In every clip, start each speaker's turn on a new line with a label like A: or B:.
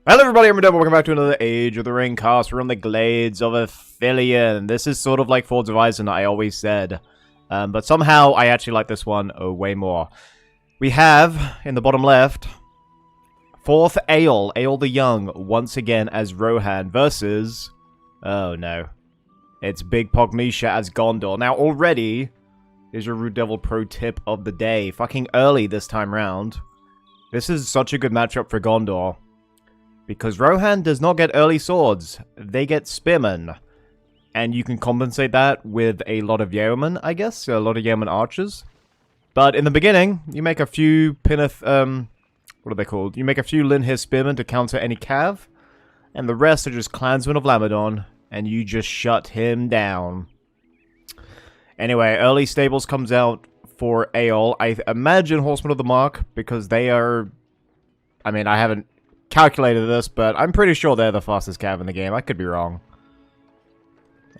A: Hello everybody, I'm RuudDevil. Welcome back to another Age of the Ring cast. We're on the Glades of Ithilien. This is sort of like Swords of Ison, I always said. But somehow I actually like this one way more. We have, in the bottom left, 4th Eol the Young, once again as Rohan, versus... oh no. It's Big Pogmesha as Gondor. Now already, here's your RuudDevil pro tip of the day. Fucking early this time round. This is such a good matchup for Gondor. Because Rohan does not get early swords, they get spearmen. And you can compensate that with a lot of yeomen, I guess, a lot of yeomen archers. But in the beginning, you make a few Pineth, what are they called? You make a few Linhir spearmen to counter any cav. And the rest are just clansmen of Lamadon, and you just shut him down. Anyway, early stables comes out for Eol. I imagine Horsemen of the Mark, because they are... I mean, I haven't calculated this, but I'm pretty sure they're the fastest cav in the game. I could be wrong.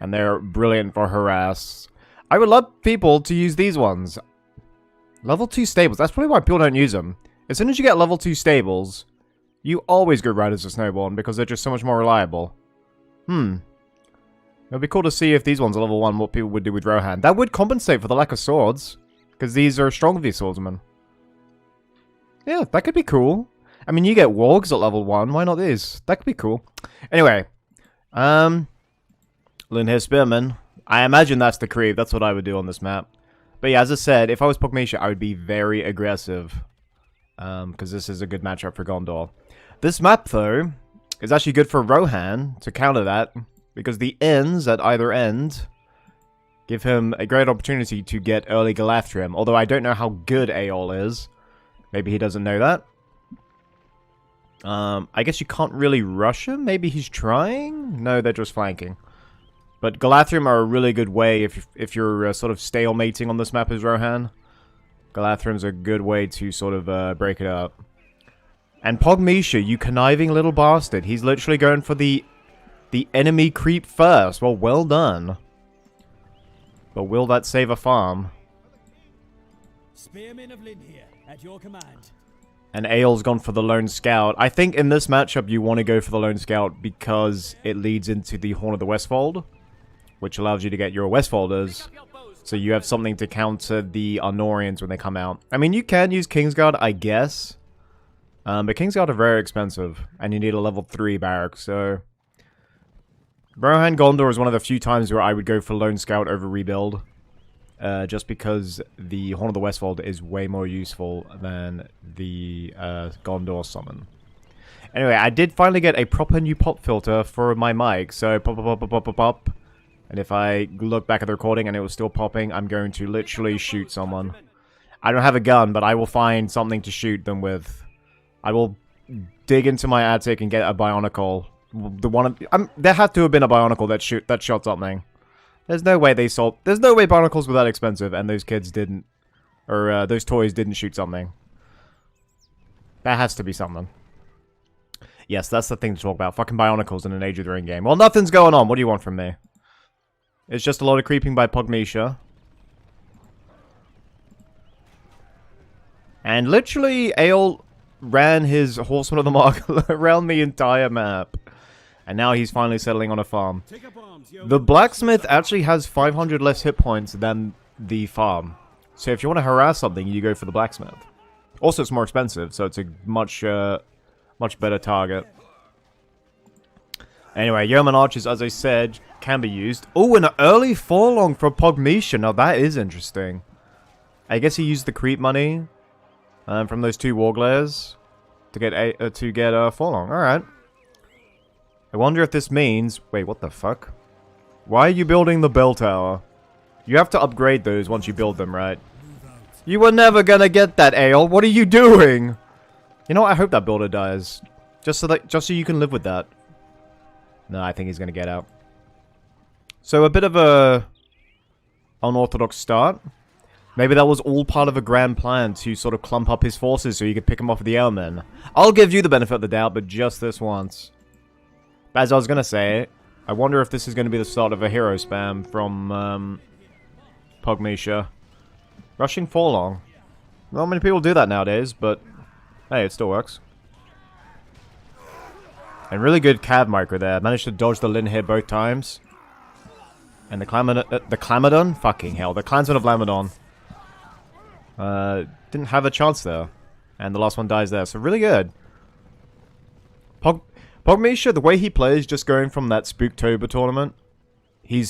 A: And they're brilliant for harass. I would love people to use these ones. Level 2 stables. That's probably why people don't use them. As soon as you get level 2 stables, you always go Riders of Snowborn because they're just so much more reliable. It'd be cool to see if these ones are level 1, what people would do with Rohan. That would compensate for the lack of swords, because these are strong V swordsmen. Yeah, that could be cool. I mean, you get wargs at level 1, why not these? That could be cool. Anyway, Linhir Spearman. I imagine that's the creep, that's what I would do on this map. But yeah, as I said, if I was Pogmesha, I would be very aggressive. Because this is a good matchup for Gondor. This map, though, is actually good for Rohan to counter that. Because the inns at either end give him a great opportunity to get early Galathrim. Although I don't know how good Eol is. Maybe he doesn't know that. I guess you can't really rush him? Maybe he's trying? No, they're just flanking. But Galathrim are a really good way if you're sort of stalemating on this map as Rohan. Galathrim's a good way to sort of break it up. And Pogmesha, you conniving little bastard. He's literally going for the enemy creep first. Well done. But will that save a farm?
B: Spearmen of Linhir, at your command.
A: And Eol's gone for the Lone Scout. I think in this matchup you want to go for the Lone Scout because it leads into the Horn of the Westfold, which allows you to get your Westfolders. So you have something to counter the Arnorians when they come out. I mean, you can use Kingsguard, I guess. But Kingsguard are very expensive, and you need a level 3 barrack, so... Rohan Gondor is one of the few times where I would go for Lone Scout over Rebuild. Just because the Horn of the Westfold is way more useful than the Gondor summon. Anyway, I did finally get a proper new pop filter for my mic. So, pop, pop, pop, pop, pop, pop. And if I look back at the recording and it was still popping, I'm going to literally shoot someone. I don't have a gun, but I will find something to shoot them with. I will dig into my attic and get a Bionicle. There had to have been a Bionicle that shot something. There's no way there's no way Barnacles were that expensive and those kids didn't, or those toys didn't shoot something. That has to be something. Yes, that's the thing to talk about. Fucking Bionicles in an Age of the Ring game. Well, nothing's going on. What do you want from me? It's just a lot of creeping by Pogmesha. And literally, Eol ran his Horseman of the Mark around the entire map. And now he's finally settling on a farm. The blacksmith actually has 500 less hit points than the farm. So if you want to harass something, you go for the blacksmith. Also, it's more expensive, so it's a much better target. Anyway, yeoman archers, as I said, can be used. Oh, an early forlong for Pogmesha. Now that is interesting. I guess he used the creep money from those 2 warglares to get forlong. All right. I wonder if this means... Wait, what the fuck? Why are you building the bell tower? You have to upgrade those once you build them, right? You were never gonna get that, Eol. What are you doing? You know what? I hope that builder dies. Just so you can live with that. No, I think he's gonna get out. So a bit of a unorthodox start. Maybe that was all part of a grand plan to sort of clump up his forces so you could pick him off with the Eomer. I'll give you the benefit of the doubt, but just this once. As I was going to say, I wonder if this is going to be the start of a hero spam from Pogmesha. Rushing forlong. Not many people do that nowadays, but hey, it still works. And really good Cav micro there. Managed to dodge the Lin here both times. And the Clamodon? Fucking hell. The Clansman of Lamodon. Didn't have a chance there. And the last one dies there. So really good. Pogmisha, the way he plays, just going from that Spooktober tournament, he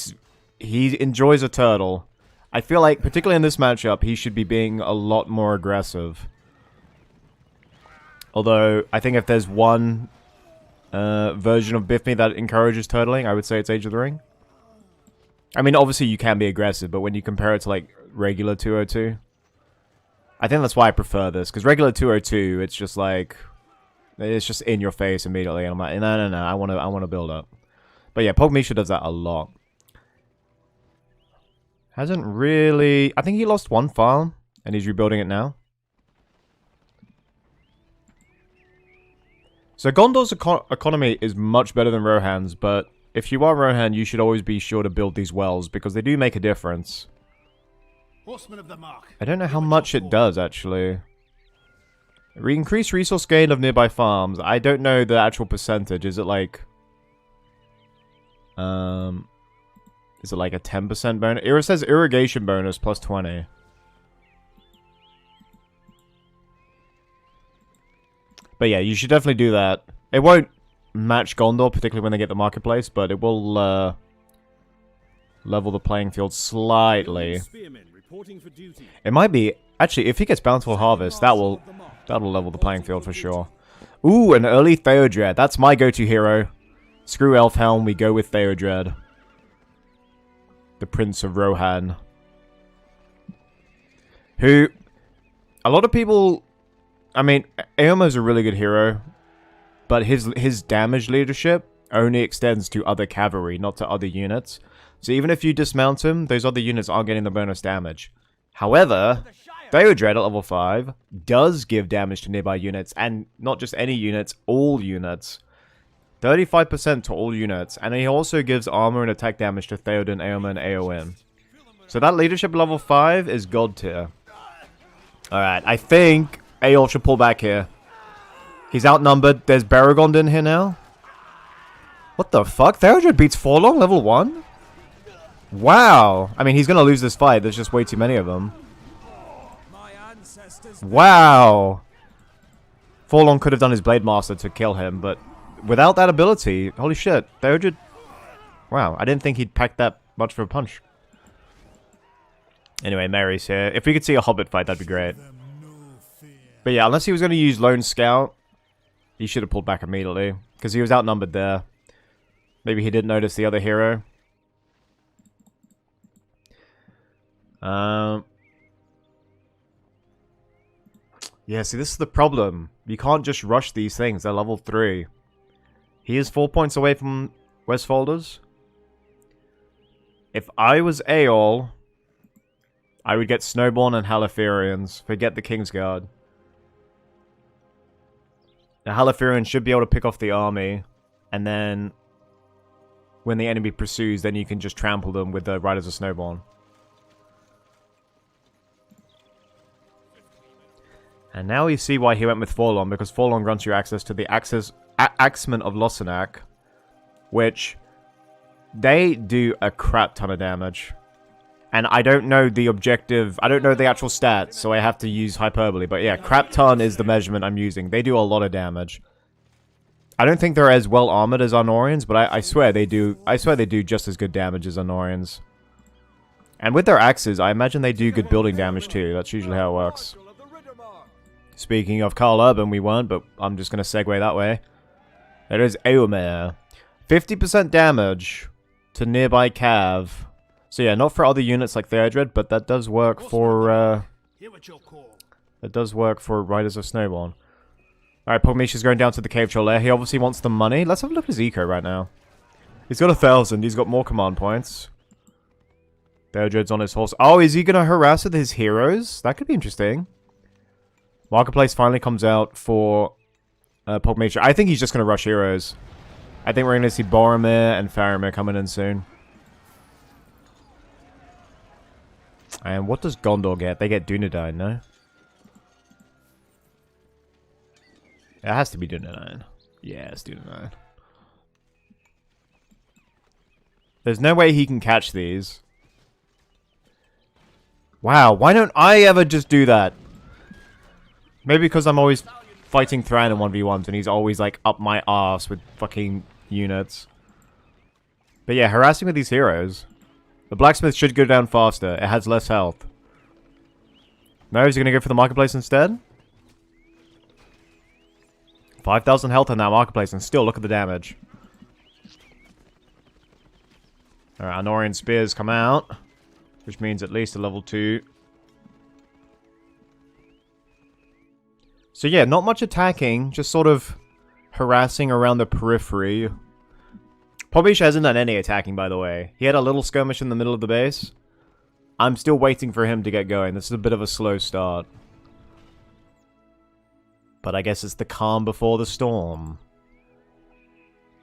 A: enjoys a turtle. I feel like, particularly in this matchup, he should be being a lot more aggressive. Although, I think if there's one version of BiFme that encourages turtling, I would say it's Age of the Ring. I mean, obviously you can be aggressive, but when you compare it to, like, regular 202, I think that's why I prefer this. Because regular 202, it's just like, it's just in your face immediately, and I'm like, no, I want to build up. But yeah, Pogmisha does that a lot. Hasn't really... I think he lost one farm, and he's rebuilding it now. So Gondor's economy is much better than Rohan's, but if you are Rohan, you should always be sure to build these wells, because they do make a difference.
C: Horsemen of the Mark.
A: I don't know how much it does, actually. Increase resource gain of nearby farms. I don't know the actual percentage. Is it like... Is it like a 10% bonus? It says irrigation bonus plus 20. But yeah, you should definitely do that. It won't match Gondor, particularly when they get the marketplace, but it will level the playing field slightly. It might be... Actually, if he gets Bountiful Harvest, that'll level the playing field for sure. Ooh, an early Theodread. That's my go-to hero. Screw Elfhelm, we go with Theodread. The Prince of Rohan. Who... A lot of people... I mean, Eomer's a really good hero, but his damage leadership only extends to other cavalry, not to other units. So even if you dismount him, those other units aren't getting the bonus damage. However, Theodread at level 5 does give damage to nearby units, and not just any units, all units. 35% to all units, and he also gives armor and attack damage to Theoden, Eomer, and Eowyn. So that leadership level 5 is god tier. Alright, I think Eorl should pull back here. He's outnumbered. There's Baragond in here now. What the fuck? Theodred beats Forlong level 1? Wow. I mean, he's going to lose this fight. There's just way too many of them. Wow. Forlong could have done his Blade Master to kill him, but without that ability, holy shit. Theodred... Wow, I didn't think he'd pack that much for a punch. Anyway, Mary's here. If we could see a Hobbit fight, that'd be great. But yeah, unless he was going to use Lone Scout, he should have pulled back immediately. Because he was outnumbered there. Maybe he didn't notice the other hero. Yeah, see, this is the problem. You can't just rush these things. They're level 3. He is 4 points away from Westfolders. If I was Eorl, I would get Snowborn and Halathirians. Forget the Kingsguard. The Halathirian should be able to pick off the army, and then when the enemy pursues, then you can just trample them with the Riders of Snowborn. And now you see why he went with Forlong, because Forlong grants you access to the Axemen of Lossanac, which they do a crap ton of damage. And I don't know the objective, I don't know the actual stats, so I have to use hyperbole. But yeah, crap ton is the measurement I'm using. They do a lot of damage. I don't think they're as well armored as Arnorians, but I swear they do. I swear they do just as good damage as Arnorians. And with their axes, I imagine they do good building damage too. That's usually how it works. Speaking of Carl Urban, we weren't, but I'm just going to segue that way. There is Eomer. 50% damage to nearby Cav. So yeah, not for other units like Theodred, but that does work for Riders of Snowborn. Alright, Pogmisha's going down to the Cave Troll there. He obviously wants the money. Let's have a look at his eco right now. He's got 1,000. He's got more command points. Theodred's on his horse. Oh, is he going to harass with his heroes? That could be interesting. Marketplace finally comes out for Pogmisha. I think he's just going to rush heroes. I think we're going to see Boromir and Faramir coming in soon. And what does Gondor get? They get Dunedain, no? It has to be Dunedain. Yeah, it's Dunedain. There's no way he can catch these. Wow, why don't I ever just do that? Maybe because I'm always fighting Thran in 1v1s and he's always like up my arse with fucking units. But yeah, harassing with these heroes. The blacksmith should go down faster. It has less health. No, he's gonna go for the marketplace instead? 5,000 health on that marketplace and still look at the damage. Alright, Anorian spears come out. Which means at least a level 2. So yeah, not much attacking, just sort of harassing around the periphery. Pogmish hasn't done any attacking, by the way. He had a little skirmish in the middle of the base. I'm still waiting for him to get going. This is a bit of a slow start. But I guess it's the calm before the storm.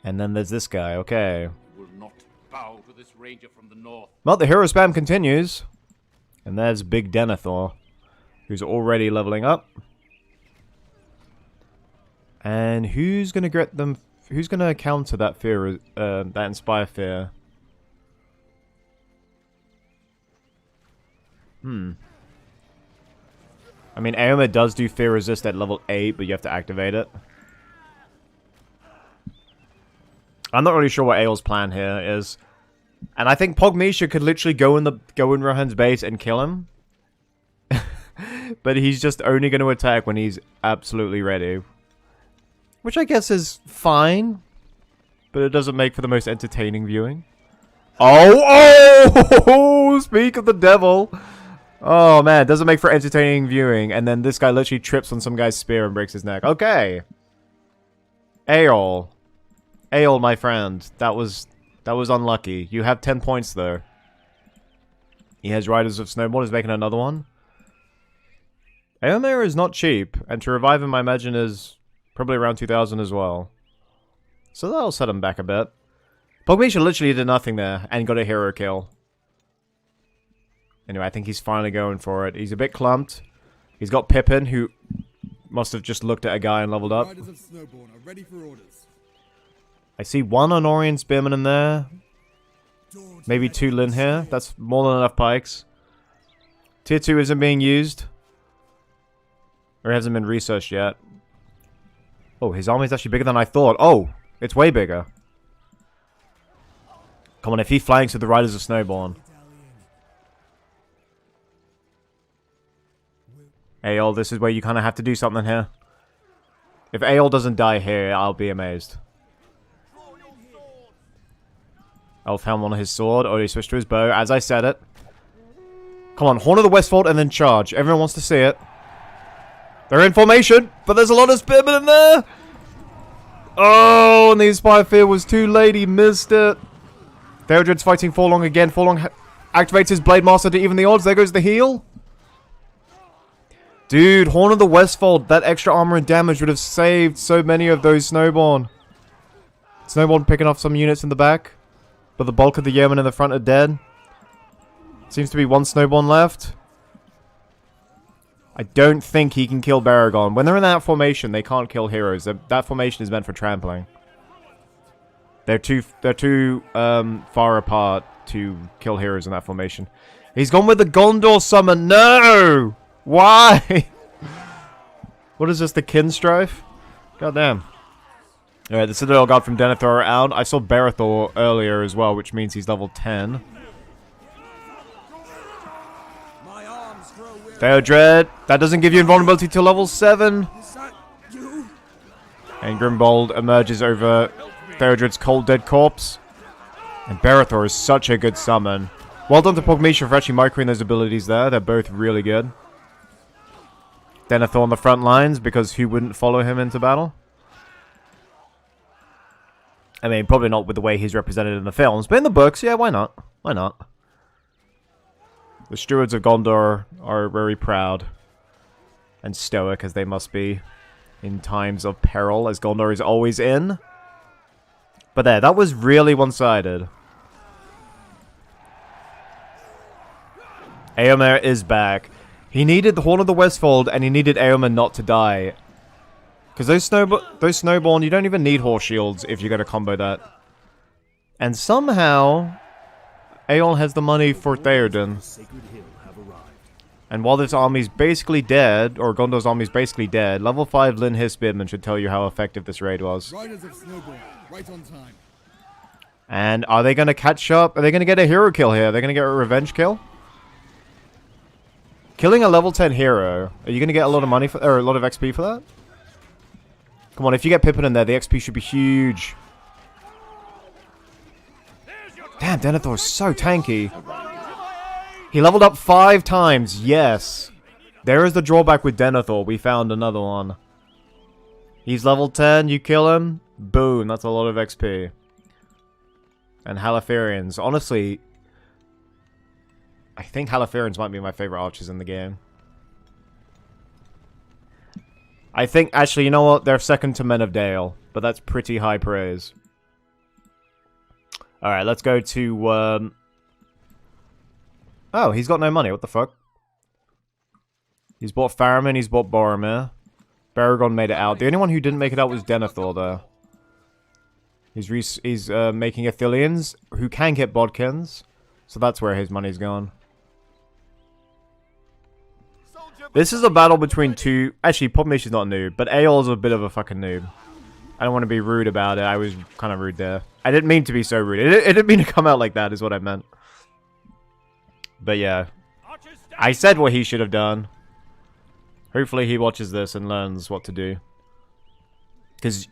A: And then there's this guy, okay.
C: Will not bow to this ranger from the north.
A: Well, the hero spam continues. And there's Big Denethor, who's already leveling up. And who's gonna get them? Who's gonna counter that fear? That inspire fear. I mean, Eomer does do fear resist at level 8, but you have to activate it. I'm not really sure what Eol's plan here is. And I think Pogmisha could literally go in Rohan's base and kill him. But he's just only going to attack when he's absolutely ready. Which I guess is fine. But it doesn't make for the most entertaining viewing. Oh! Speak of the devil! Oh man, it doesn't make for entertaining viewing. And then this guy literally trips on some guy's spear and breaks his neck. Okay. Eol. Eol, my friend. That was unlucky. You have 10 points though. He has Riders of Snowball. He's making another one. Eomer is not cheap. And to revive him, I imagine, is probably around 2,000 as well. So that'll set him back a bit. Pogmisha literally did nothing there and got a hero kill. Anyway, I think he's finally going for it. He's a bit clumped. He's got Pippin, who must have just looked at a guy and leveled up.
D: Riders of Snowborn are ready for orders.
A: I see one Honorian Spearman in there. Maybe 2 Lin here. That's more than enough pikes. Tier 2 isn't being used. Or hasn't been researched yet. Oh, his army's actually bigger than I thought. Oh, it's way bigger. Come on, if he flanks with the Riders of Snowborn. Eol, this is where you kind of have to do something here. If Eol doesn't die here, I'll be amazed. Elfhelm on his sword. Oh, he switched to his bow. As I said it. Come on, Horn of the Westfold and then charge. Everyone wants to see it. They're in formation, but there's a lot of spearmen in there. Oh, and the Inspire Fear was too late. He missed it. Theodred's fighting Forlong again. Forlong activates his Blade Master to even the odds. There goes the heal. Dude, Horn of the Westfold, that extra armor and damage would have saved so many of those Snowborn. Snowborn picking off some units in the back. But the bulk of the yeomen in the front are dead. Seems to be 1 Snowborn left. I don't think he can kill Baragon. When they're in that formation, they can't kill heroes. That formation is meant for trampling. They're too far apart to kill heroes in that formation. He's gone with the Gondor summon. No! Why? What is this, the Kin Strife? Goddamn. Alright, the Citadel Guard from Denethor are out. I saw Barathor earlier as well, which means he's level 10. Theodread, that doesn't give you invulnerability till level 7. And Grimbold emerges over Theodred's cold dead corpse. And Barathor is such a good summon. Well done to Pogmisha for actually microing those abilities there. They're both really good. Denethor on the front lines, because who wouldn't follow him into battle? I mean, probably not with the way he's represented in the films, but in the books, yeah, why not? Why not? The Stewards of Gondor are very proud and stoic, as they must be in times of peril, as Gondor is always in. But there, that was really one-sided. Eomer is back. He needed the Horn of the Westfold, and he needed Eomer not to die. Because those Snowborn, you don't even need Horse Shields if you're going to combo that. And somehow, Aeol has the money for Theoden. And while this army's basically dead, or Gondor's army's basically dead, level 5 Lin His Spearman should tell you how effective this raid was.
D: Riders of Snowborn, right on time.
A: And are they going to catch up? Are they going to get a hero kill here? Are they going to get a revenge kill? Killing a level 10 hero. Are you going to get a lot of money for, or a lot of XP for that? Come on, if you get Pippin in there, the XP should be huge. Damn, Denethor is so tanky. He leveled up 5 times. Yes. There is the drawback with Denethor. We found another one. He's level 10. You kill him. Boom. That's a lot of XP. And Halatharians. Honestly, I think Halatharians might be my favorite archers in the game. I think, actually, you know what? They're second to Men of Dale. But that's pretty high praise. Alright, let's go to, Oh, he's got no money. What the fuck? He's bought Faramir, he's bought Boromir. Baragon made it out. The only one who didn't make it out was Denethor, though. He's making Ithilians, who can get Bodkins. So that's where his money's gone. This is a battle between two... Actually, Podmisha's not a noob, but Aeol's a bit of a fucking noob. I don't want to be rude about it. I was kind of rude there. I didn't mean to be so rude. It didn't mean to come out like that, is what I meant. But yeah. I said what he should have done. Hopefully he watches this and learns what to do. Because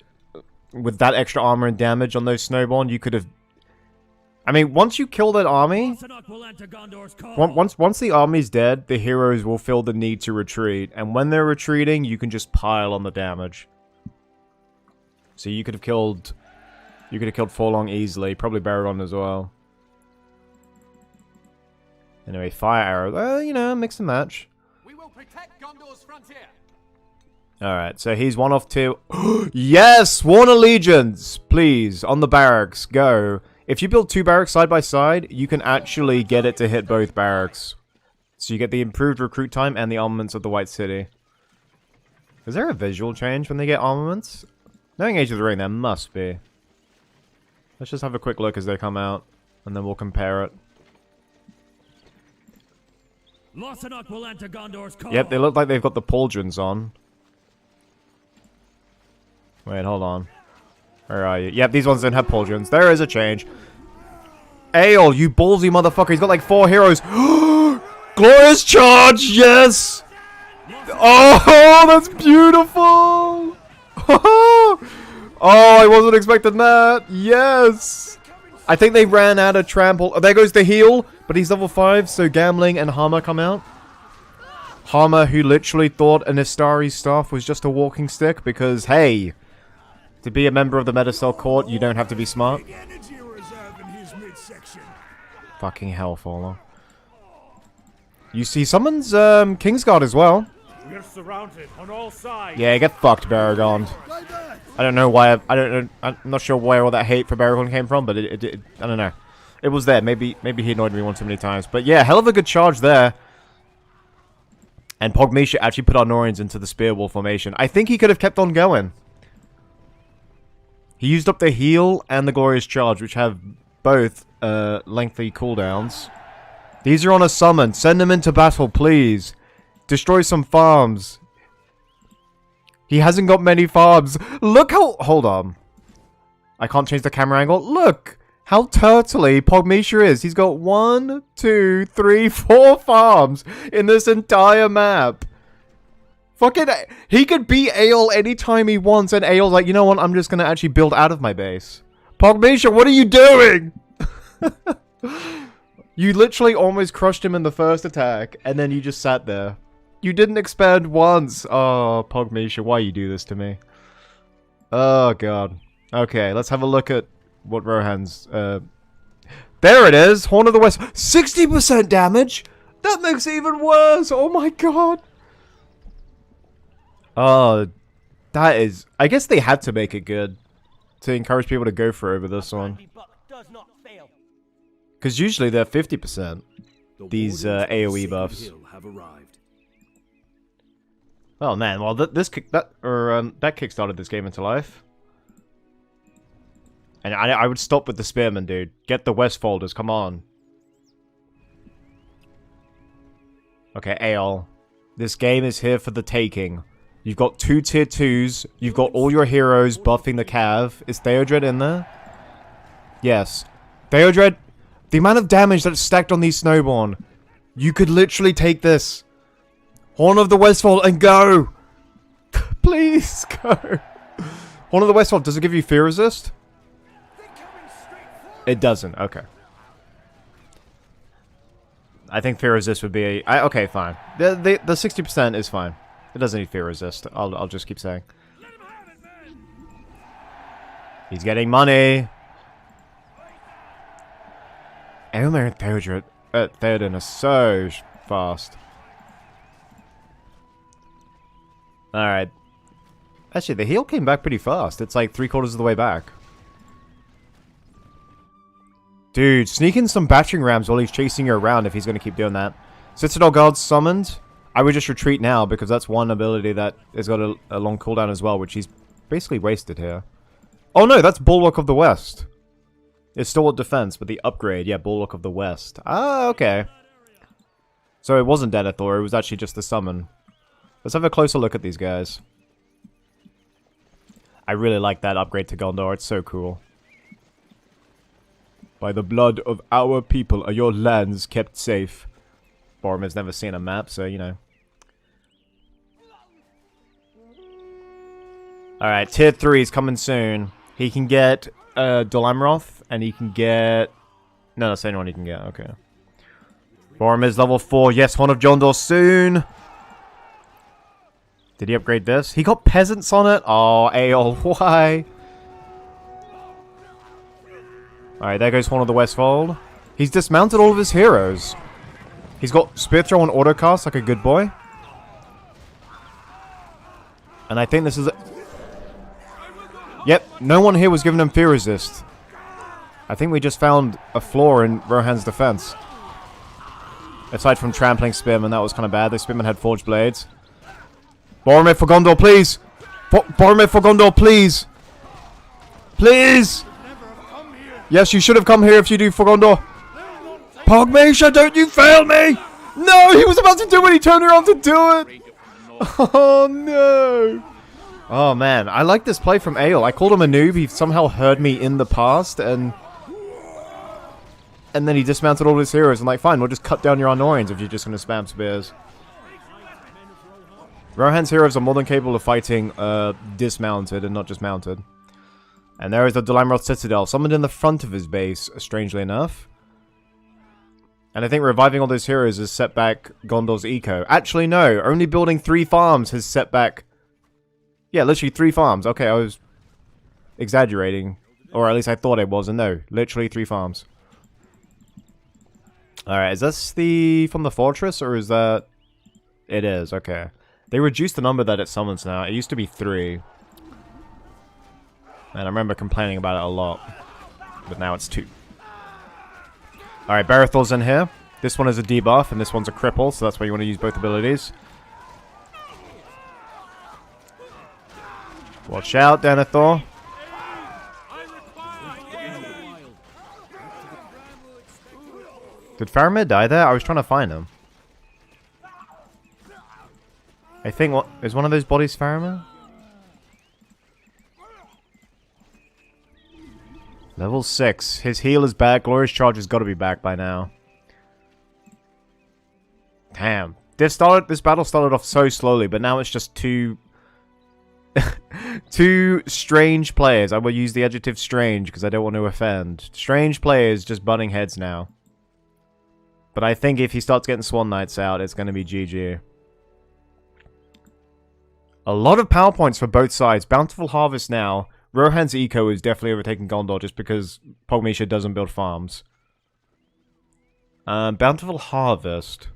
A: with that extra armor and damage on those Snowborn, you could have... I mean, once you kill that army... Once the army's dead, the heroes will feel the need to retreat. And when they're retreating, you can just pile on the damage. So you could have killed... You could have killed Forlong easily. Probably Baragon as well. Anyway, fire arrow. Well, you know, mix and match.
C: We will protect Gondor's frontier.
A: Alright, so he's 1 off 2. Yes! Sworn Allegiance! Please, on the barracks. Go. If you build 2 barracks side by side, you can actually get it to hit both barracks. So you get the improved recruit time and the armaments of the White City. Is there a visual change when they get armaments? Knowing Age of the Ring, there must be. Let's just have a quick look as they come out, and then we'll compare it. Yep, they look like they've got the pauldrons on. Wait, hold on. Where are you? Yep, these ones don't have pauldrons. There is a change. Aeol, you ballsy motherfucker. He's got like 4 heroes. Glorious charge, yes! Oh, that's beautiful! Oh, I wasn't expecting that. Yes! I think they ran out of trample. Oh, there goes the heal, but he's level 5, so Gambling and Hama come out. Hama, who literally thought an Istari's staff was just a walking stick, because, hey, to be a member of the Metacell Court, you don't have to be smart. Fucking hell, Fallow. You see, someone's Kingsguard as well.
B: We're surrounded on all sides.
A: Yeah, get fucked, Baragon. I don't know why. I'm not sure where all that hate for Baragon came from, but it I don't know. It was there. Maybe he annoyed me one too many times. But yeah, hell of a good charge there. And Podmisha actually put Arnorians into the Spear Wall formation. I think he could have kept on going. He used up the heal and the Glorious Charge, which have both lengthy cooldowns. These are on a summon. Send them into battle, please. Destroy some farms. He hasn't got many farms. Look how... Hold on. I can't change the camera angle. Look how turtly Podmisha is. He's got 1, 2, 3, 4 farms in this entire map. Fucking... He could beat Aeol anytime he wants, and Aeol's like, you know what? I'm just going to actually build out of my base. Podmisha, what are you doing? You literally almost crushed him in the first attack, and then you just sat there. You didn't expand once. Oh, Podmisha, why you do this to me? Oh, God. Okay, let's have a look at what Rohan's... There it is! Horn of the West. 60% damage? That makes it even worse! Oh, my God! Oh, that is... I guess they had to make it good. To encourage people to go for it over this one. Because usually they're 50%. These AoE buffs. Oh man, well that kickstarted this game into life. And I would stop with the Spearmen, dude. Get the West folders, come on. Okay, Aeol. This game is here for the taking. You've got 2 tier 2s. You've got all your heroes buffing the cav. Is Theodread in there? Yes. Theodread, the amount of damage that's stacked on these Snowborn. You could literally take this. Horn of the Westfold and go. Please, go. Horn of the Westfold, does it give you fear resist? It doesn't, okay. I think fear resist would be okay, fine. The 60% is fine. It doesn't need fear resist. I'll just keep saying. He's getting money. Eomer and Theoden are so fast. Alright. Actually, the heal came back pretty fast. It's like 3/4 of the way back. Dude, sneak in some battering rams while he's chasing you around if he's going to keep doing that. Citadel Guards summoned. I would just retreat now because that's one ability that has got a long cooldown as well, which he's basically wasted here. Oh no, that's Bulwark of the West. It's still a defense, but the upgrade, yeah, Bulwark of the West. Ah, okay. So it wasn't Denethor, it was actually just the summon. Let's have a closer look at these guys. I really like that upgrade to Gondor, it's so cool. By the blood of our people are your lands kept safe. Boromir's never seen a map, so you know. Alright, tier 3 is coming soon. He can get Dol Amroth, and he can get... No, that's the only one he can get, okay. Boromir's level 4, yes, Horn of Gondor soon! Did he upgrade this? He got peasants on it? Oh, Aeol, why? Alright, there goes Horn of the Westfold. He's dismounted all of his heroes. He's got Spear Throw and Autocast like a good boy. And I think this is... Yep, no one here was giving him fear resist. I think we just found a flaw in Rohan's defense. Aside from trampling Spearman, that was kind of bad. The Spearman had forged blades. Boromir for Gondor, please! Boromir for Gondor, please! Please! Yes, you should have come here if you do for Gondor. Pogmesha, don't you fail me! No, he was about to do it, he turned around to do it! Oh no! Oh man, I like this play from Aeol. I called him a noob, he somehow heard me in the past, and then he dismounted all his heroes, and like, fine, we'll just cut down your Arnorians if you're just gonna spam spears. Rohan's heroes are more than capable of fighting dismounted and not just mounted. And there is the Dol Amroth Citadel, summoned in the front of his base, strangely enough. And I think reviving all those heroes has set back Gondor's eco. Actually, no, only building 3 farms has set back... Yeah, literally 3 farms. Okay, I was exaggerating. Or at least I thought I was, and no, literally 3 farms. Alright, is this from the fortress, or is that... It is, okay. They reduced the number that it summons now. It used to be 3. And I remember complaining about it a lot. But now it's 2. Alright, Berethor's in here. This one is a debuff, and this one's a cripple, so that's why you want to use both abilities. Watch out, Denethor. Did Faramir die there? I was trying to find him. I think, what is one of those bodies Faramir? Level 6. His heal is back. Glorious Charge has got to be back by now. Damn. This battle started off so slowly, but now it's just 2... 2 strange players. I will use the adjective strange because I don't want to offend. Strange players just butting heads now. But I think if he starts getting Swan Knights out, it's going to be GG. A lot of power points for both sides. Bountiful Harvest now. Rohan's eco is definitely overtaking Gondor just because Pogmesha doesn't build farms. Bountiful Harvest.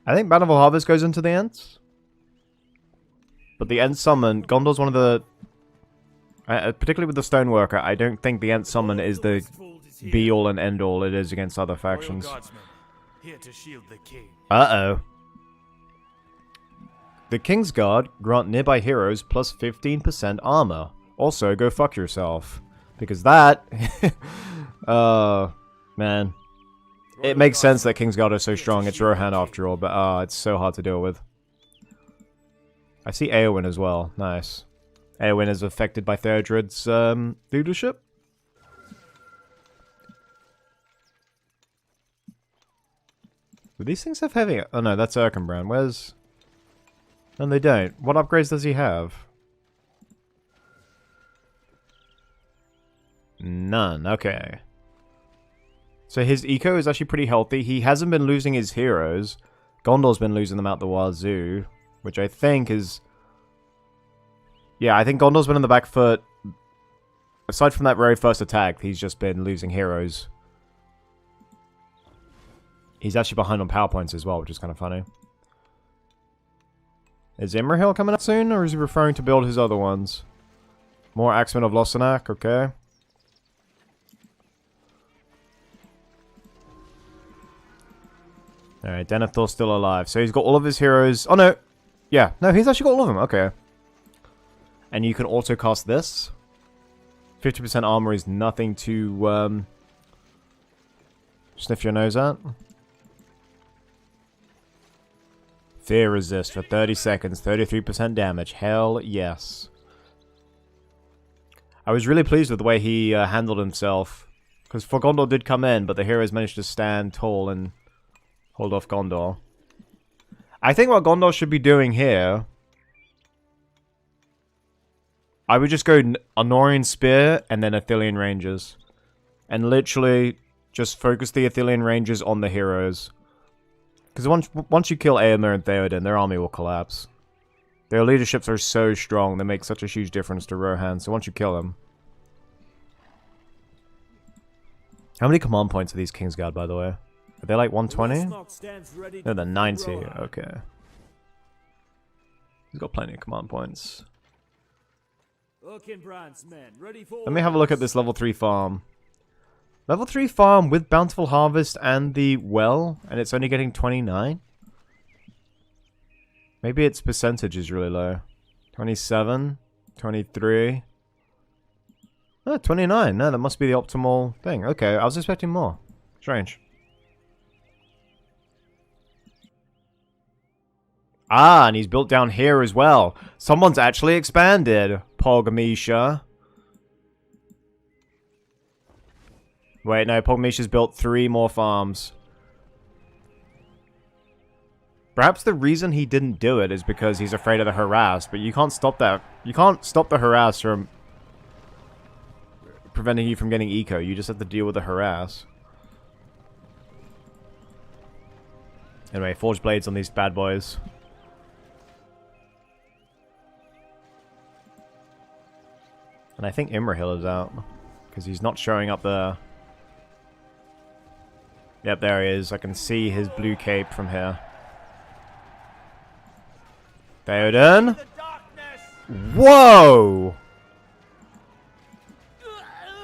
A: I think Bountiful Harvest goes into the Ents. But the Ent Summon, Gondor's one of the... particularly with the Stoneworker, I don't think the Ent Summon is the be-all and end-all it is against other factions. Uh-oh. The King's Guard grant nearby heroes plus 15% armor. Also, go fuck yourself. Because that... man. it makes sense that Kingsguard is so strong. It's Rohan after all, but it's so hard to deal with. I see Eowyn as well. Nice. Eowyn is affected by Theodred's leadership. Do these things have heavy? Oh no, that's Erkenbrand. Where's... No, they don't. What upgrades does he have? None. Okay. So his eco is actually pretty healthy. He hasn't been losing his heroes. Gondor's been losing them out the wazoo, which I think is... Yeah, I think Gondor's been on the back foot. Aside from that very first attack, he's just been losing heroes. He's actually behind on power points as well, which is kind of funny. Is Imrahil coming up soon, or is he referring to build his other ones? More Axemen of Lossark, okay. Alright, Denethor's still alive. So he's got all of his heroes... Oh no! Yeah, no, he's actually got all of them, okay. And you can also cast this. 50% armor is nothing to sniff your nose at. Fear resist for 30 seconds, 33% damage. Hell yes. I was really pleased with the way he handled himself. Because For Gondor did come in, but the heroes managed to stand tall and hold off Gondor. I think what Gondor should be doing here... I would just go Anorian Spear and then Athelian Rangers. And literally just focus the Athelian Rangers on the heroes. Because once you kill Eomer and Theoden, their army will collapse. Their leaderships are so strong, they make such a huge difference to Rohan, so once you kill them... How many command points are these Kingsguard, by the way? Are they like 120? No, they're 90, okay. He's got plenty of command points. Let me have a look at this level 3 farm. Level 3 farm with Bountiful Harvest and the well, and it's only getting 29? Maybe its percentage is really low. 27, 23. Oh, 29. No, that must be the optimal thing. Okay, I was expecting more. Strange. Ah, and he's built down here as well. Someone's actually expanded. Pogamisha. Wait, no, Pogamisha's built 3 more farms. Perhaps the reason he didn't do it is because he's afraid of the harass, but you can't stop that. You can't stop the harass from preventing you from getting eco. You just have to deal with the harass. Anyway, forge blades on these bad boys. And I think Imrahil is out. Because he's not showing up there. Yep, there he is. I can see his blue cape from here. Theoden? Whoa!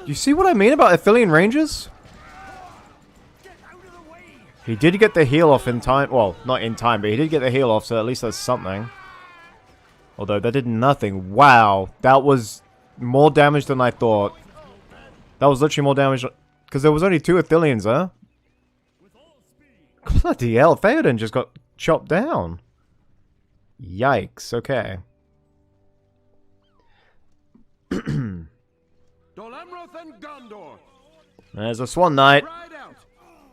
A: You see what I mean about Athelian Rangers? He did get the heal off in time. Well, not in time, but he did get the heal off, so at least that's something. Although that did nothing. Wow, that was more damage than I thought. That was literally more damage. Because there was only 2 Athelians, huh? Bloody hell, Theoden just got chopped down. Yikes, okay. There's a Swan Knight.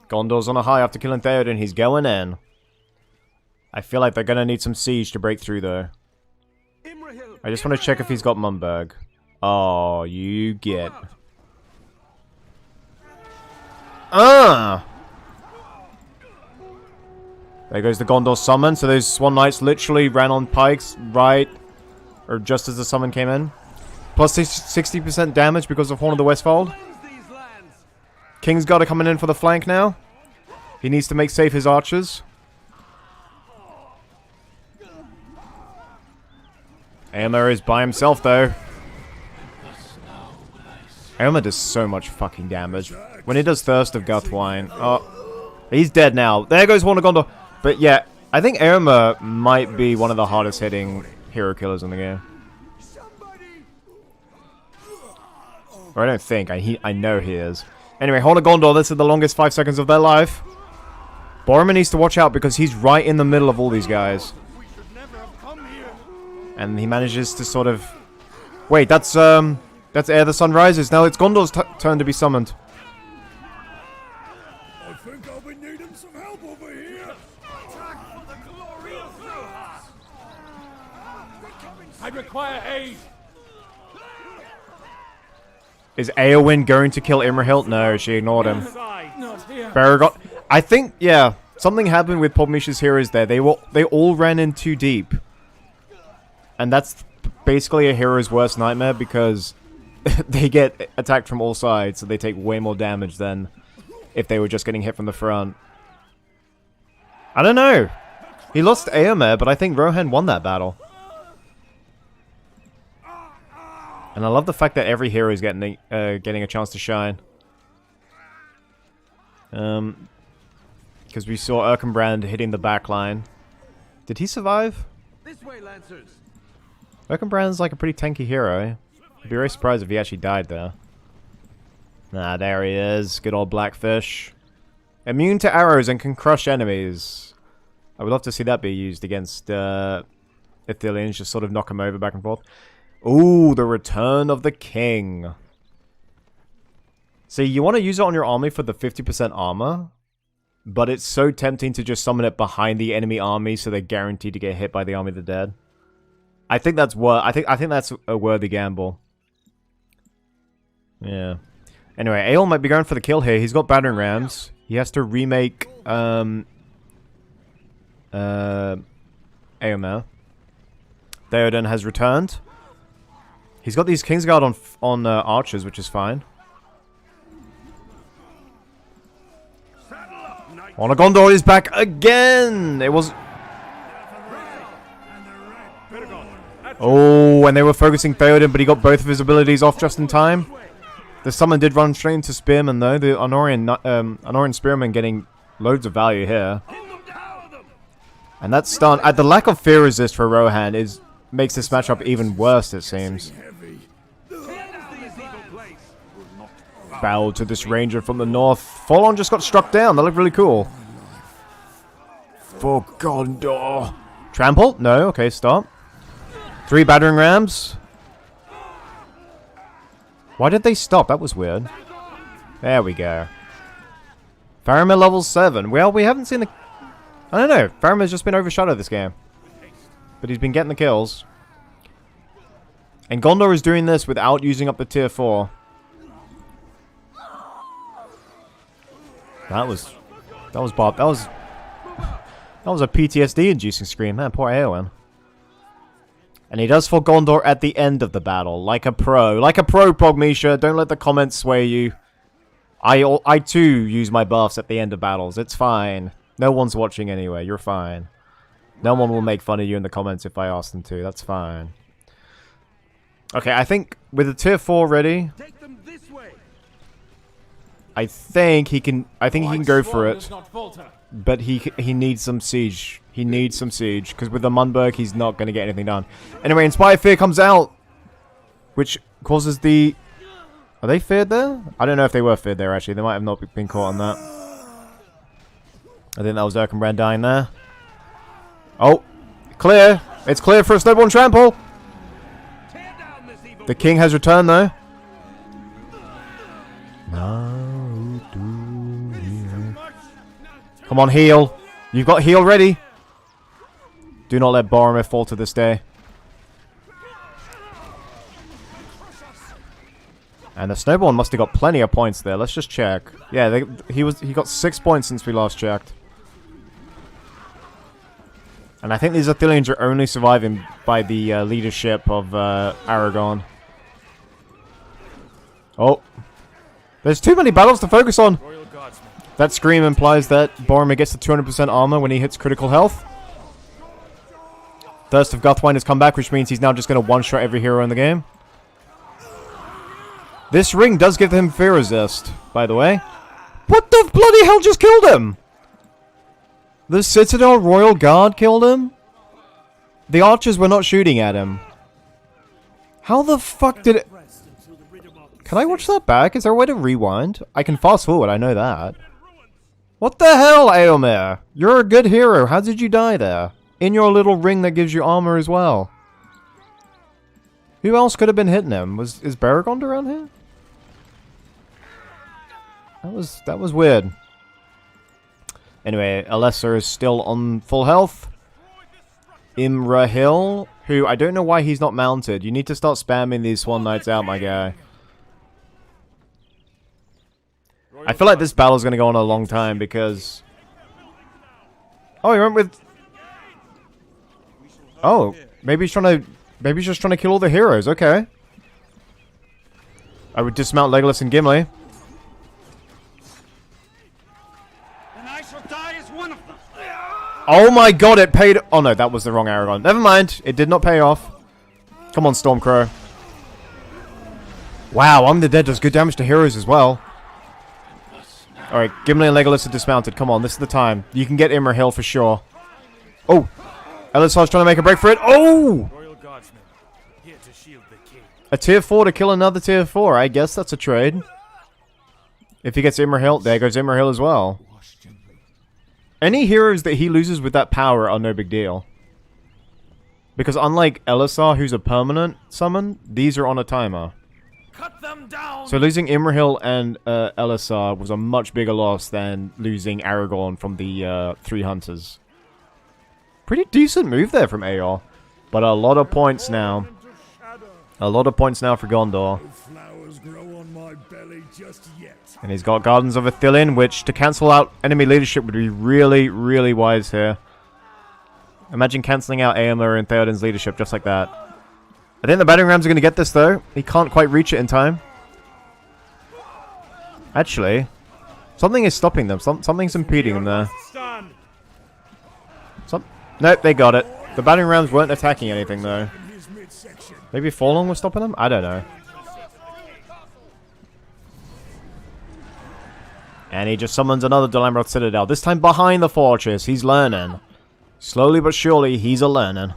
A: Gondor's on a high after killing Theoden. He's going in. I feel like they're going to need some siege to break through, though. I just want to check if he's got Mumberg. Oh, you get... There goes the Gondor summon. So those Swan Knights literally ran on pikes right... Or just as the summon came in. Plus 60% damage because of Horn of the Westfold. Kingsguard are coming in for the flank now. He needs to make safe his archers. Eomer is by himself, though. Eomer does so much fucking damage. When he does Thirst of Guthwine... Oh, he's dead now. There goes Horn of Gondor. But yeah, I think Eomer might be one of the hardest hitting hero killers in the game. Or I don't think. I know he is. Anyway, Horn of Gondor, this is the longest 5 seconds of their life. Boromir needs to watch out because he's right in the middle of all these guys. And he manages to sort of... Wait, that's Ere the Sun Rises. Now it's Gondor's turn to be summoned.
D: I think I'll be needing some help over here.
B: I require aid.
A: Is Eowyn going to kill Imrahil? No, she ignored him.
B: Not here.
A: Baragon. I think, yeah, something happened with Podmish's heroes there. They all ran in too deep. And that's basically a hero's worst nightmare because they get attacked from all sides, so they take way more damage than if they were just getting hit from the front. I don't know. He lost to Eomer, but I think Rohan won that battle. And I love the fact that every hero is getting a chance to shine. Because we saw Erkenbrand hitting the back line. Did he survive?
C: This way, Lancers.
A: Erkenbrand's like a pretty tanky hero. I'd be very surprised if he actually died there. Nah, there he is. Good old Blackfish. Immune to arrows and can crush enemies. I would love to see that be used against Ithilians. Just sort of knock them over back and forth. Ooh, the return of the king. See, you want to use it on your army for the 50% armor, but it's so tempting to just summon it behind the enemy army so they're guaranteed to get hit by the army of the dead. I think that's I think that's a worthy gamble. Yeah. Anyway, Eorl might be going for the kill here. He's got battering rams. He has to remake Eomer. Theoden has returned. He's got these Kingsguard on archers, which is fine. Honor Gondor is back again! It was... Oh, and they were focusing Theoden, but he got both of his abilities off just in time. The summon did run straight into Spearmen, though. The Honorian Spearmen getting loads of value here. And that stun... the lack of fear resist for Rohan makes this matchup even worse, it seems. Bow to this ranger from the north. Folon just got struck down. That looked really cool. For Gondor. Trample? No. Okay, stop. 3 battering rams. Why did they stop? That was weird. There we go. Faramir level 7. Well, we haven't seen the... I don't know. Faramir's just been overshadowed this game. But he's been getting the kills. And Gondor is doing this without using up the tier 4. That was Bob. That was a PTSD-inducing scream, man. Poor Eowyn. And he does for Gondor at the end of the battle, like a pro. Like a pro, Progmisha. Don't let the comments sway you. I too use my buffs at the end of battles. It's fine. No one's watching anyway. You're fine. No one will make fun of you in the comments if I ask them to. That's fine. Okay, I think with the tier 4 ready, I think he can go for it. But he needs some siege. He needs some siege because with the Mundberg he's not going to get anything done. Anyway, Inspire Fear comes out, which causes the... Are they feared there? I don't know if they were feared there actually. They might have not been caught on that. I think that was Erkenbrand dying there. Oh, clear. It's clear for a Snowborn Trample. The king has returned though. Come on, heal. You've got heal ready. Do not let Boromir fall to this day. And the Snowborn must have got plenty of points there. Let's just check. Yeah, he got 6 points since we last checked. And I think these Ithilians are only surviving by the leadership of Aragorn. Oh. There's too many battles to focus on. That scream implies that Boromir gets the 200% armor when he hits critical health. Thirst of Guthwine has come back, which means he's now just going to one-shot every hero in the game. This ring does give him fear resist, by the way. What the bloody hell just killed him? The Citadel Royal Guard killed him? The archers were not shooting at him. How the fuck did it... Can I watch that back? Is there a way to rewind? I can fast forward, I know that. What the hell, Eomer? You're a good hero. How did you die there? In your little ring that gives you armor as well. Who else could have been hitting him? Is Baragond around here? That was weird. Anyway, Alessa is still on full health. Imrahil, who I don't know why he's not mounted. You need to start spamming these Swan Knights out, my guy. I feel like this battle's gonna go on a long time because... Oh, he went with... Oh, maybe he's just trying to kill all the heroes. Okay. I would dismount Legolas and Gimli.
E: And I shall die as one of them.
A: Oh my god, it paid... Oh no, that was the wrong Aragorn. Never mind. It did not pay off. Come on, Stormcrow. Wow, I'm the Dead does good damage to heroes as well. Alright, Gimli and Legolas are dismounted. Come on, this is the time. You can get Imrahil for sure. Oh! Elisar's trying to make a break for it. Oh!
B: Royal Guardsmen, here to shield the king.
A: A tier 4 to kill another tier 4. I guess that's a trade. If he gets Imrahil, there goes Imrahil as well. Any heroes that he loses with that power are no big deal. Because unlike Elisar, who's a permanent summon, these are on a timer.
B: Cut them down!
A: So losing Imrahil and Elisar was a much bigger loss than losing Aragorn from the 3 hunters. Pretty decent move there from Eor. But a lot of points now. A lot of points now for Gondor.
D: Flowers grow on my belly just yet.
A: And he's got Gardens of Ithilien, which to cancel out enemy leadership would be really, really wise here. Imagine cancelling out Eomer and Theoden's leadership just like that. I think the battering rams are going to get this though. He can't quite reach it in time. Actually, something is stopping them. Something's impeding them there. Nope, they got it. The battering rams weren't attacking anything though. Maybe Forlong was stopping them? I don't know. And he just summons another Dalamarot Citadel. This time behind the fortress. He's learning. Slowly but surely, he's a learning.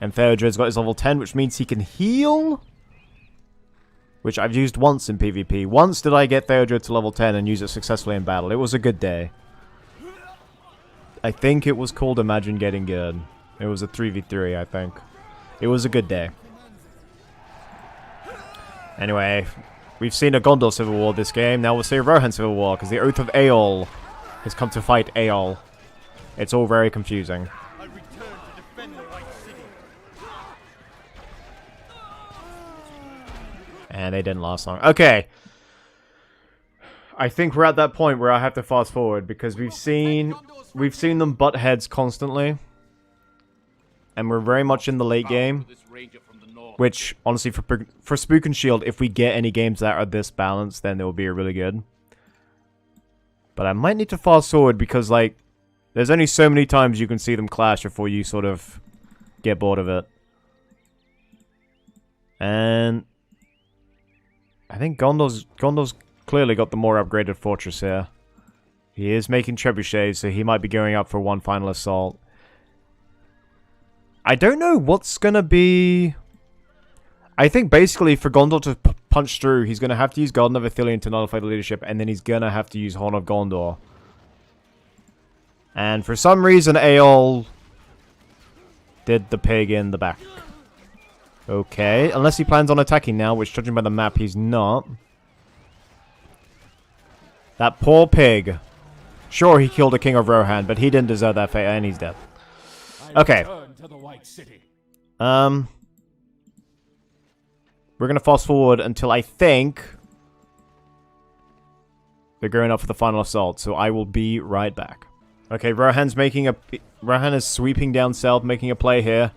A: And Theodred's got his level 10, which means he can heal. Which I've used once in PvP. Once did I get Theodred to level 10 and use it successfully in battle. It was a good day. I think it was called Imagine Getting Good. It was a 3v3, I think. It was a good day. Anyway, we've seen a Gondor Civil War this game. Now we'll see a Rohan Civil War, because the Oath of Eol has come to fight Eol. It's all very confusing.
E: I return to defend the White City.
A: And they didn't last long. Okay. I think we're at that point where I have to fast forward because we've seen them butt heads constantly. And we're very much in the late game. Which, honestly, for Spook and Shield, if we get any games that are this balanced, then it will be really good. But I might need to fast forward because, like, there's only so many times you can see them clash before you sort of get bored of it. And I think Gondor's clearly got the more upgraded fortress here. He is making trebuchets, so he might be going up for one final assault. I don't know what's gonna be... I think basically for Gondor to punch through, he's gonna have to use Garden of Ithilien to nullify the leadership, and then he's gonna have to use Horn of Gondor. And for some reason, Eol did the pig in the back. Okay, unless he plans on attacking now, which judging by the map, he's not. That poor pig. Sure, he killed a king of Rohan, but he didn't deserve that fate, and he's dead. Okay.
B: To the White City.
A: We're gonna fast forward until I think they're going up for the final assault, so I will be right back. Okay, Rohan is sweeping down south, making a play here.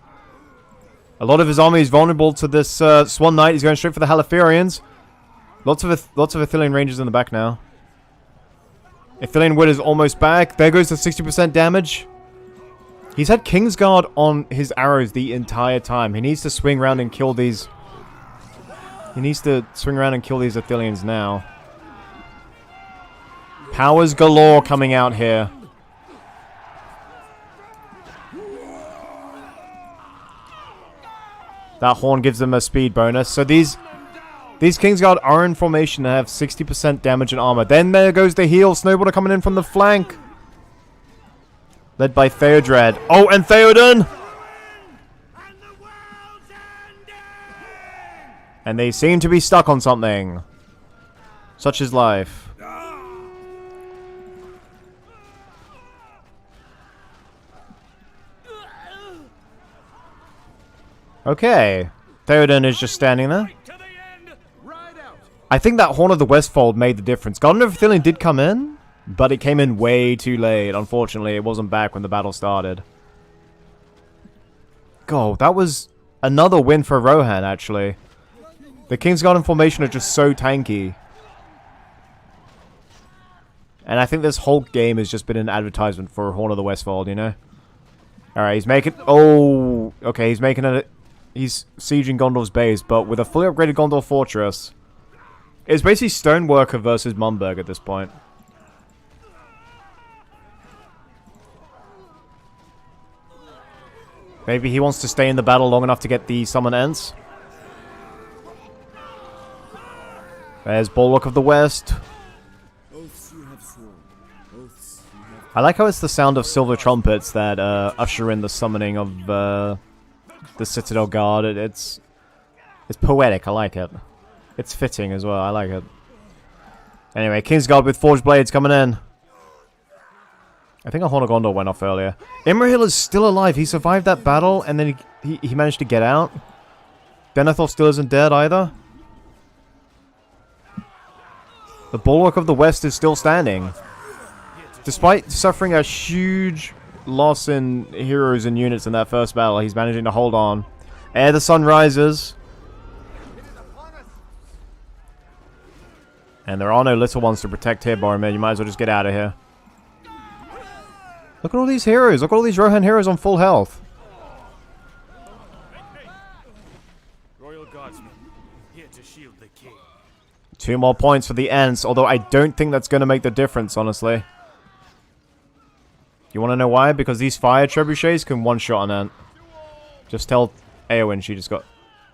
A: A lot of his army is vulnerable to this Swan Knight. He's going straight for the Halathirians. Lots of Ithilien Rangers in the back now. Ithilien Wood is almost back. There goes the 60% damage. He's had Kingsguard on his arrows the entire time. He needs to swing around and kill these. He needs to swing around and kill these Ithiliens now. Powers galore coming out here. That horn gives them a speed bonus. So these These Kingsguard are in formation and have 60% damage and armor. Then there goes the heal. Snowboarder coming in from the flank. Led by Theodread. Oh, and Theoden! And they seem to be stuck on something. Such is life. Okay. Theoden is just standing there. I think that Horn of the Westfold made the difference. Garden of Ithilien did come in, but it came in way too late. Unfortunately, it wasn't back when the battle started. God, that was another win for Rohan, actually. The Kingsguard in formation are just so tanky. And I think this whole game has just been an advertisement for Horn of the Westfold, you know? Alright, he's making... Oh! Okay, he's making a... He's sieging Gondor's base, but with a fully upgraded Gondor fortress. It's basically Stoneworker versus Mumberg at this point. Maybe he wants to stay in the battle long enough to get the summon ends. There's Bulwark of the West. I like how it's the sound of silver trumpets that usher in the summoning of the Citadel Guard. It's poetic. I like it. It's fitting as well. I like it. Anyway, Kingsguard with Forged Blades coming in. I think a Horn of Gondor went off earlier. Imrahil is still alive. He survived that battle, and then he managed to get out. Denethor still isn't dead either. The Bulwark of the West is still standing. Despite suffering a huge loss in heroes and units in that first battle, he's managing to hold on. Ere the sun rises. And there are no little ones to protect here, Boromir. You might as well just get out of here. Look at all these heroes. Look at all these Rohan heroes on full health.
B: Royal Guardsmen, here to shield the king.
A: 2 more points for the Ents, although I don't think that's going to make the difference, honestly. You want to know why? Because these fire trebuchets can one-shot an Ent. Just tell Eowyn she just got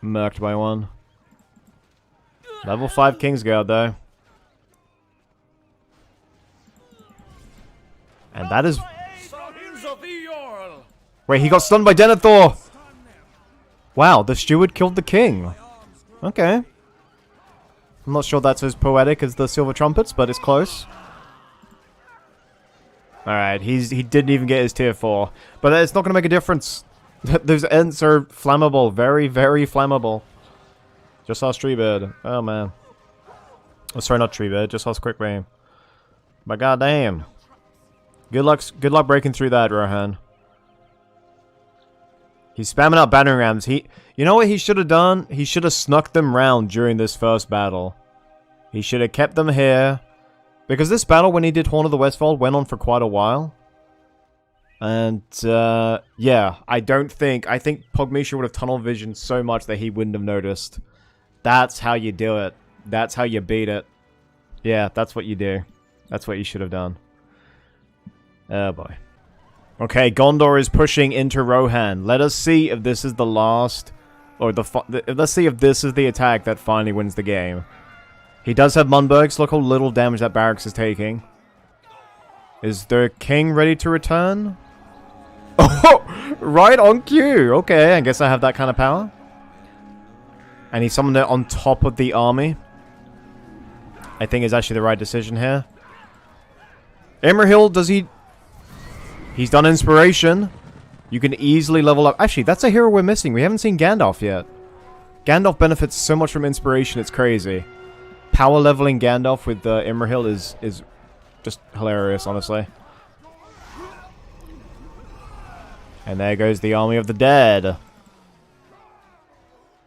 A: murked by one. Level 5 Kingsguard, though. And that is... Wait, he got stunned by Denethor! Wow, the steward killed the king. Okay. I'm not sure that's as poetic as the silver trumpets, but it's close. Alright, he didn't even get his tier 4. But it's not going to make a difference. Those Ents are flammable. Very, very flammable. Just ask Treebird. Oh, man. Oh, sorry, not Treebird. Just ask Quickbane. But goddamn. Good luck breaking through that, Rohan. He's spamming out battering rams. You know what he should have done? He should have snuck them round during this first battle. He should have kept them here. Because this battle, when he did Horn of the Westfold, went on for quite a while. And, yeah, I think Pogmisha would have tunnel visioned so much that he wouldn't have noticed. That's how you do it. That's how you beat it. Yeah, that's what you do. That's what you should have done. Oh, boy. Okay, Gondor is pushing into Rohan. Let us see if this is the last... Or let's see if this is the attack that finally wins the game. He does have Mundbergs. Look how little damage that barracks is taking. Is the king ready to return? Oh, right on cue. Okay, I guess I have that kind of power. And he summoned it on top of the army. I think is actually the right decision here. Imrahil, does he... He's done Inspiration. You can easily level up... Actually, that's a hero we're missing. We haven't seen Gandalf yet. Gandalf benefits so much from Inspiration, it's crazy. Power leveling Gandalf with Imrahil is just hilarious, honestly. And there goes the Army of the Dead.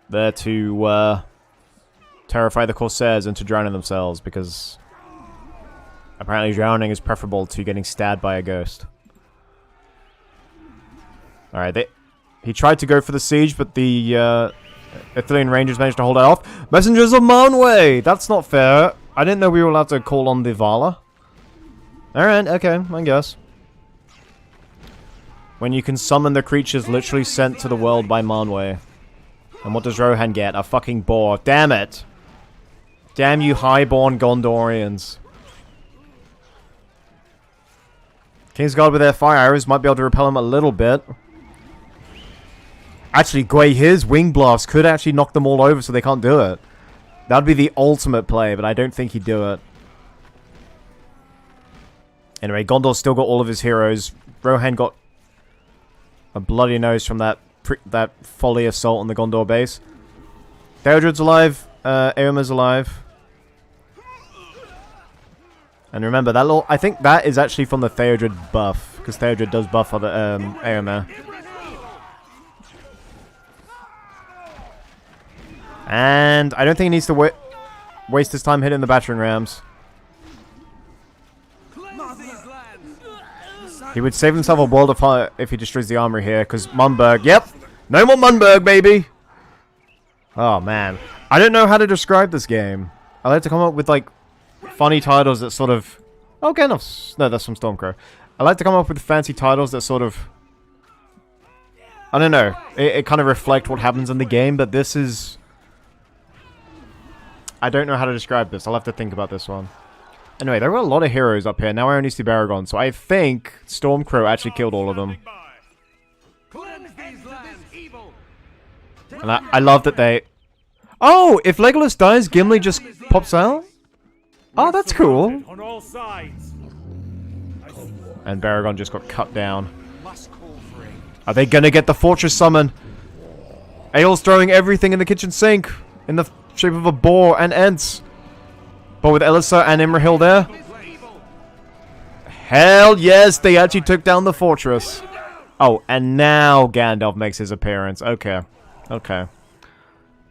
A: There to terrify the Corsairs into drowning themselves, because apparently drowning is preferable to getting stabbed by a ghost. Alright, he tried to go for the siege, but the Ithilien Rangers managed to hold it off. Messengers of Manwë! That's not fair. I didn't know we were allowed to call on the Vala. Alright, okay, I guess. When you can summon the creatures literally sent to the world by Manwë. And what does Rohan get? A fucking boar. Damn it! Damn you highborn Gondorians. Kingsguard with their fire arrows might be able to repel him a little bit. Actually, his wing blasts could actually knock them all over so they can't do it. That'd be the ultimate play, but I don't think he'd do it. Anyway, Gondor's still got all of his heroes. Rohan got a bloody nose from that folly assault on the Gondor base. Theodred's alive. Eomer's alive. And remember, that little... I think that is actually from the Theodred buff. Because Theodred does buff other Eomer. And I don't think he needs to waste his time hitting the battering rams. He would save himself a world of fire if he destroys the armory here. Because Mundberg... Yep! No more Mundberg, baby! Oh, man. I don't know how to describe this game. I like to come up with, like, funny titles that sort of... Oh, Gandalf's... No, that's from Stormcrow. I like to come up with fancy titles that sort of... I don't know. It kind of reflect what happens in the game, but this is... I don't know how to describe this. I'll have to think about this one. Anyway, there were a lot of heroes up here. Now I only see Baragon, so I think Stormcrow actually killed all of them. And I love that they... Oh, if Legolas dies, Gimli just pops out? Oh, that's cool.
B: On all sides.
A: And Baragon just got cut down. Are they gonna get the fortress summon? Eorl's throwing everything in the kitchen sink. In the shape of a boar and Ents. But with Elissa and Imrahil there. Hell yes, they actually took down the fortress. Oh, and now Gandalf makes his appearance. Okay. Okay.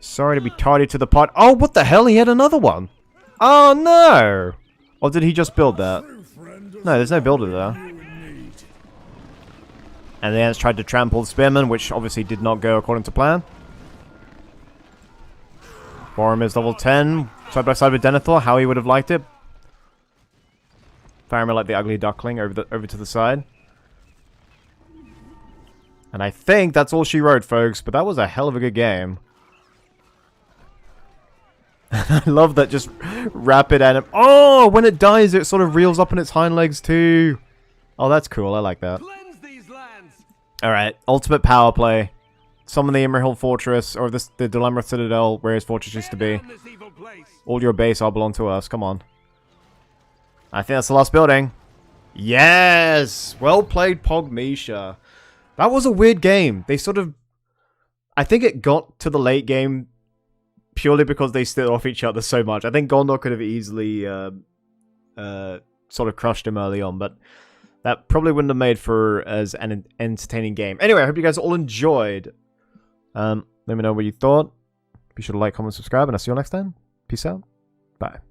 A: Sorry to be tardy to the pot. Oh, what the hell? He had another one. Oh, no. Or did he just build that? No, there's no builder there. And the Ents tried to trample the spearmen, which obviously did not go according to plan. Boromir's level 10, side by side with Denethor. How he would have liked it. Faramir like the ugly duckling over to the side. And I think that's all she wrote, folks. But that was a hell of a good game. I love that just rapid anim. Oh, when it dies, it sort of reels up on its hind legs too. Oh, that's cool. I like that. Alright, ultimate power play. Summon the Imrahil Fortress, or the Dwemer Citadel, where his fortress used to be. All your base all belong to us. Come on. I think that's the last building. Yes! Well played, Pogmisha. That was a weird game. They sort of... I think it got to the late game purely because they stood off each other so much. I think Gondor could have easily sort of crushed him early on, but that probably wouldn't have made for as an entertaining game. Anyway, I hope you guys all enjoyed. Let me know what you thought. Be sure to like, comment, subscribe, and I'll see you all next time. Peace out. Bye.